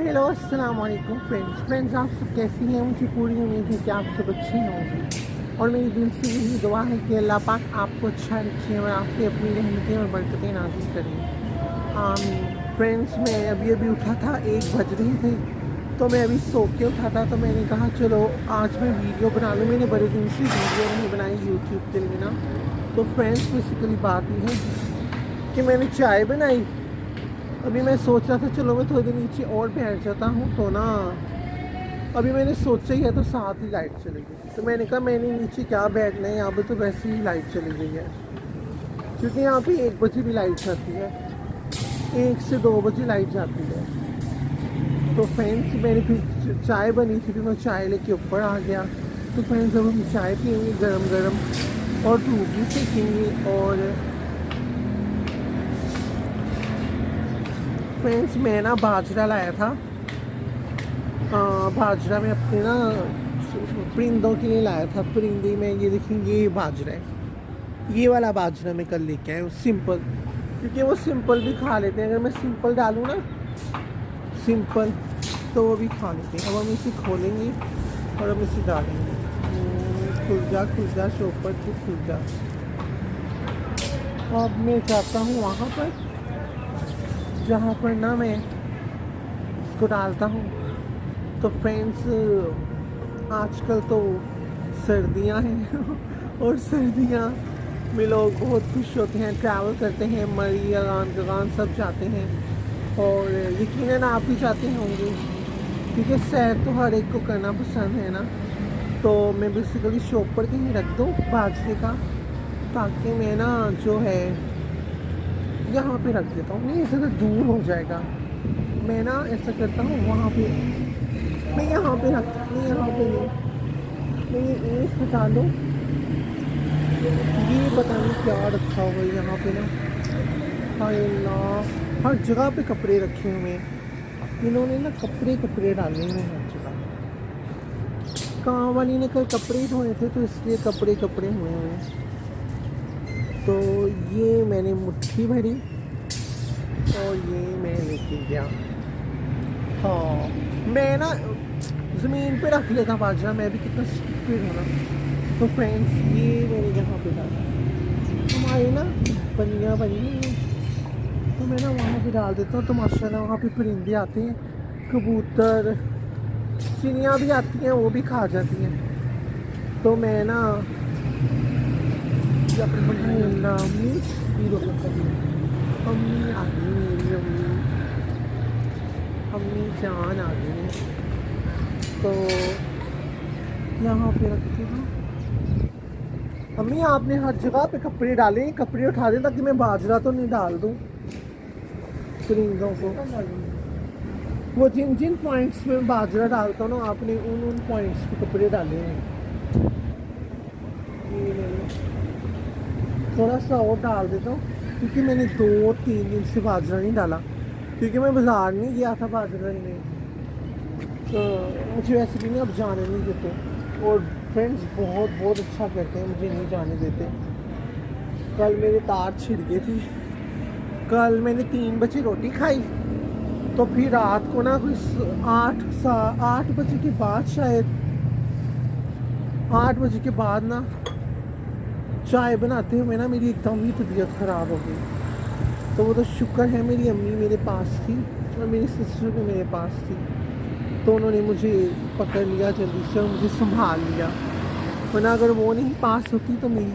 Hello अस्सलाम वालेकुम friends आप सब कैसी हैं। मुझे पूरी उम्मीद है कि आप सब अच्छे होंगे और मेरी दिल से यही दुआ है कि अल्लाह पाक आपको अच्छा रखे और आपके अपनी रहमतें और बरकतें नाज़िल करें। फ्रेंड्स मैं अभी उठा था, 1 बज रहे थे, तो मैं अभी सो के उठा था, तो मैंने कहा चलो आज मैं वीडियो बना लूँ। मैंने बड़े दिन से वीडियो नहीं बनाई यूट्यूब के लिए ना। तो फ्रेंड्स बेसिकली बात ये है कि मैंने चाय बनाई। अभी मैं सोच रहा था चलो मैं थोड़ी देर नीचे और बैठ जाता हूँ, तो ना अभी मैंने सोचा ही है तो साथ ही लाइट चली गई। तो मैंने कहा मैंने नीचे क्या बैठना है, यहाँ पे तो वैसे ही लाइट चली गई है, क्योंकि यहाँ पे 1 बजे भी लाइट जाती है, 1 से 2 बजे लाइट जाती है। तो फ्रेंड्स मैंने फिर चाय बनी थी, फिर मैं चाय लेके ऊपर आ गया। तो फ्रेंड्स अब हम चाय पियेंगे गरम गरम और धूप भी सेकेंगे। और फ्रेंड्स मैं ना बाजरा लाया था, बाजरा में अपने ना परिंदों के लिए लाया था। परिंदे में ये देखिए, ये बाजरा है, ये वाला बाजरा मैं कल लेके आया हूँ सिंपल, क्योंकि वो सिंपल भी खा लेते हैं। अगर मैं सिंपल डालूँ ना, सिंपल, तो वो भी खा लेते हैं। अब हम इसे खोलेंगे और हम इसे डालेंगे। खुल जा शोपर तू खुल जा। अब मैं जाता हूँ वहाँ पर जहाँ पर ना मैं इसको डालता हूँ। तो फ्रेंड्स आजकल तो सर्दियाँ हैं और सर्दियाँ में लोग बहुत खुश होते हैं, ट्रैवल करते हैं, मरी अगान सब जाते हैं। और यकीनन आप भी जाते होंगे, क्योंकि सैर तो हर एक को करना पसंद है ना। तो मैं बेसिकली शॉप पर कहीं रख दूँ बाजरे का, ताकि मैं ना जो है यहाँ पे रख देता हूँ। नहीं, ऐसे तो दूर हो जाएगा। मैं ना ऐसा करता हूँ, वहाँ पे मैं यहाँ पे रखता हूँ, यहाँ पे नहीं, मैं ये एक हटा लो। ये पता नहीं क्या रखा हुआ है यहाँ पे ना। हाय अल्लाह, हर जगह पे कपड़े रखे हुए हैं इन्होंने ना, कपड़े डाले हुए हैं हर जगह। काम वाली ने कल कपड़े धोए थे, तो इसलिए कपड़े हुए हैं। तो ये मैंने मुट्ठी भरी और ये मैं लेके गया। हाँ, मैं ना ज़मीन पे रख लेता बाजरा, मैं भी कितना स्टूपिड हूँ ना। तो फ्रेंड्स ये मैंने यहाँ पे डाला, हमारी ना बनिया बनी, तो मैं ना वहाँ पे डाल देता हूँ। तो माशाल्लाह वहाँ पे परिंदे आते हैं, कबूतर, चिड़ियाँ भी आती हैं, वो भी खा जाती हैं। तो मैं ना अम्मी आ गई, मेरी अम्मी जान आ गई। तो यहाँ पे रखती हूँ। अम्मी आपने हर जगह पे कपड़े डाले, कपड़े उठा दें ताकि मैं बाजरा तो नहीं डाल दूँ परिंदों को। वो जिन जिन पॉइंट्स में बाजरा डालता हूँ ना, आपने उन पॉइंट्स पे कपड़े डाले हैं। ये मैंने थोड़ा सा और डाल देता हूँ, क्योंकि मैंने 2-3 दिन से बाजरा नहीं डाला, क्योंकि मैं बाज़ार नहीं गया था बाजरा लेने। तो मुझे वैसे भी नहीं अब जाने नहीं देते, और फ्रेंड्स बहुत अच्छा करते हैं, मुझे नहीं जाने देते। कल मेरे तार छिड़ गए थे। कल मैंने 3 बजे रोटी खाई, तो फिर रात को ना कोई 8 बजे के बाद, शायद 8 बजे के बाद ना चाय बनाते हुए ना मेरी एकदम ही तबीयत ख़राब हो गई। तो वो तो शुक्र है मेरी अम्मी मेरे पास थी और मेरी सिस्टर भी मेरे पास थी, तो उन्होंने मुझे पकड़ लिया जल्दी से और मुझे संभाल लिया। वरना अगर वो नहीं पास होती तो मेरी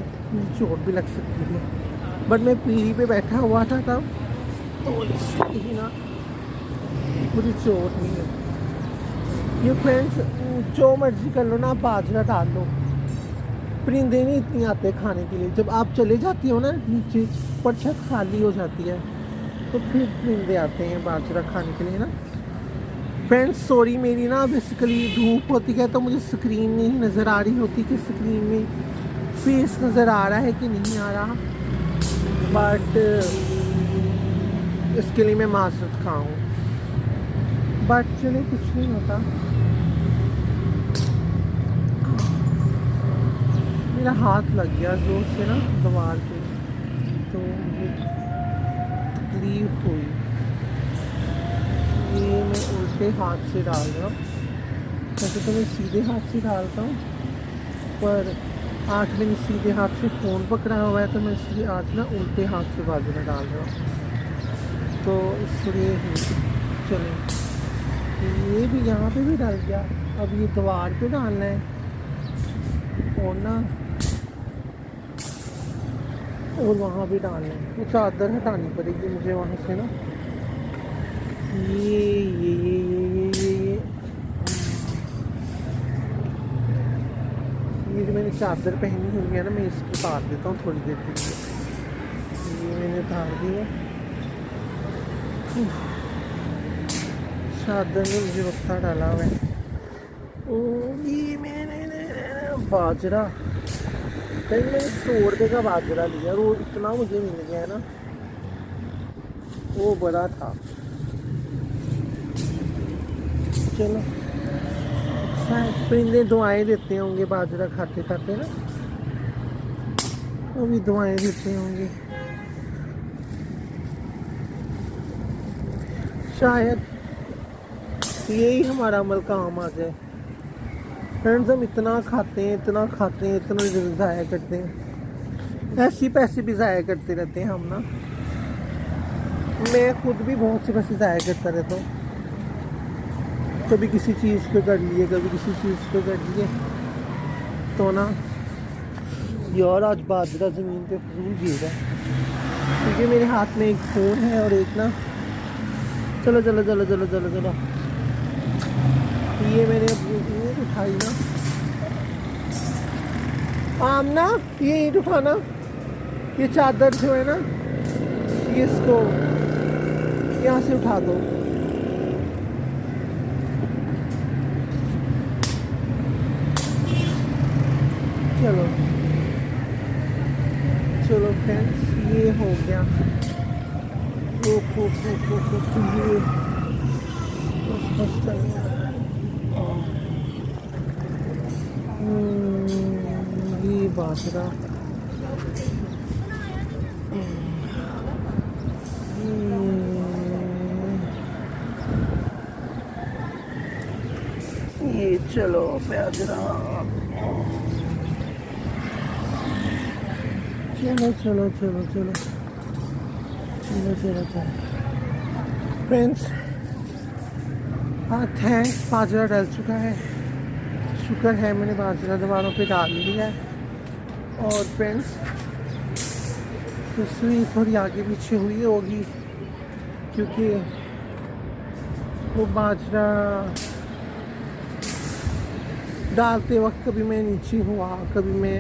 चोट भी लग सकती थी। बट मैं पीढ़ी पे बैठा हुआ था तब, तो इसलिए ना मुझे चोट नहीं लगी। ये फ्रेंड्स जो मर्ज़ी कर लो ना, बाजरा डाल लो, परिंदे नहीं इतनी आते खाने के लिए। जब आप चले जाती हो ना नीचे, पर छत खाली हो जाती है, तो फिर परिंदे आते हैं बाजरा खाने के लिए ना। फ्रेंड्स सॉरी, मेरी ना बेसिकली धूप होती है, तो मुझे स्क्रीन नहीं नज़र आ रही होती कि स्क्रीन में फेस नज़र आ रहा है कि नहीं आ रहा। बट इसके लिए मैं माजरत खाऊँ, बट चले कुछ नहीं होता। मेरा हाथ लग गया जोर से ना दीवार पे, तो मुझे तकलीफ हुई। उल्टे हाथ से डाल रहा हूँ। वैसे तो मैं सीधे हाथ से डालता हूँ, पर आज मैंने सीधे हाथ से फ़ोन पकड़ा हुआ है तो मैं इसलिए आज ना उल्टे हाथ से बाजरा डाल रहा हूँ। तो इसलिए चलें, ये भी यहाँ पे भी डाल गया। अब ये द्वार पे डालना है और ना, और वहाँ भी डालना है। वो चादर हटानी पड़ेगी मुझे वहाँ से ना। ये जो मैंने चादर पहनी हुई है ना, मैं इसको उतार देता हूँ थोड़ी देर के लिए। ये मैंने उतार दिया। चादर में मुझे वक्ता डाला हुआ है। ओ ये मैंने बाजरा कहीं मैंने 100 रुपये का बाजरा लिया, वो इतना मुझे मिल गया है ना, वो बड़ा था। चलो, परिंदे दुआएं देते होंगे बाजरा खाते खाते ना, वो भी दुआएं देते होंगे शायद, यही हमारा अमल काम आ जाए। फ्रेंड्स, हम इतना खाते हैं, इतना खाते हैं, इतना ज़ाया करते हैं, ऐसे पैसे भी ज़ाया करते रहते हैं हम ना। मैं खुद भी बहुत से पैसे ज़ाया करता रहता हूँ, कभी किसी चीज़ पे कर लिए, कभी किसी चीज़ पे कर लिए। तो ना यार, आज बाजरा ज़मीन पे फूल गिर रहा है क्योंकि मेरे हाथ में एक फ़ोन है और एक ना, चलो चलो चलो चलो चलो चलो, ये मैंने ईंट उठाई ना, आमना ये ईंट उठाना, ये चादर जो है ना, ये इसको यहाँ से उठा दो। चलो चलो फ्रेंड्स, ये हो गया। ये बाजरा, ये चलो बाजरा, चलो चलो चलो चलो चलो चलो चलो फ्रेंड्स, हाँ थैंक्स, बाजरा डल चुका है, शुक्र है मैंने बाजरा दीवारों पे डाल दिया है। और फ्रेंड्स, तस्वीर थोड़ी आगे पीछे हुई होगी क्योंकि वो बाजरा डालते वक्त कभी मैं नीचे हुआ, कभी मैं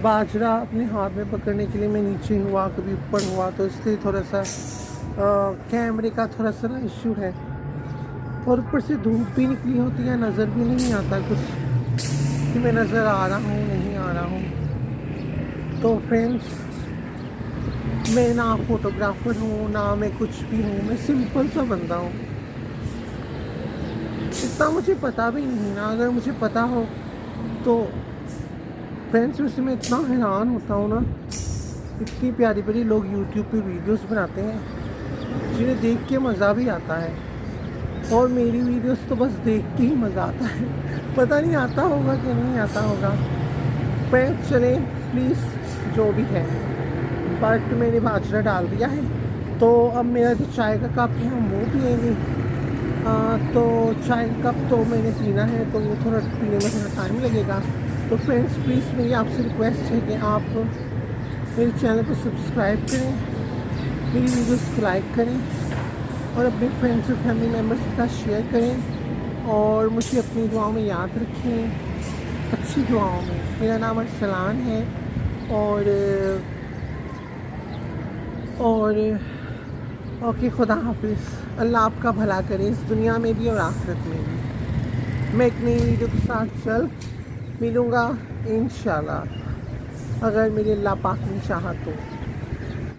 बाजरा अपने हाथ में पकड़ने के लिए मैं नीचे हुआ, कभी ऊपर हुआ, तो इसलिए थोड़ा सा कैमरे का थोड़ा सा ना इशू है। और ऊपर से धूप भी निकली होती है, नज़र भी नहीं आता कुछ कि मैं नज़र आ रहा हूँ नहीं आ रहा हूँ। तो फ्रेंड्स, मैं ना फोटोग्राफर हूँ ना मैं कुछ भी हूँ, मैं सिंपल सा बंदा हूँ, इतना मुझे पता भी नहीं ना। अगर मुझे पता हो तो फ्रेंड्स, वैसे मैं इतना हैरान होता हूँ ना, इतनी प्यारी प्यारी लोग यूट्यूब पे वीडियोस बनाते हैं जिन्हें देख के मज़ा भी आता है, और मेरी वीडियोस तो बस देख के ही मज़ा आता है। पता नहीं आता होगा कि नहीं आता होगा। फ्रेंड्स चलें प्लीज़, जो भी है, बट मैंने बाजरा डाल दिया है, तो अब मेरा जो चाय का कप है हम वो पिएंगे। तो चाय का कप तो मैंने पीना है, तो वो थोड़ा पीने में थोड़ा टाइम लगेगा। तो फ्रेंड्स प्लीज़ मेरी आपसे रिक्वेस्ट है कि आप मेरे चैनल को सब्सक्राइब करें, मेरी वीडियोस को लाइक करें और अपने फ्रेंड्स और फैमिली मेम्बर्स के साथ शेयर करें, और मुझे अपनी दुआओं में याद रखें, अच्छी दुआओं में। मेरा नाम अरसलान है, और ओके, खुदा हाफिज़। अल्लाह आपका भला करे इस दुनिया में भी और आखिरत में भी। मैं एक नई वीडियो के साथ जल्द मिलूँगा इंशाल्लाह, अगर मेरे अल्लाह पाक ने चाहा तो।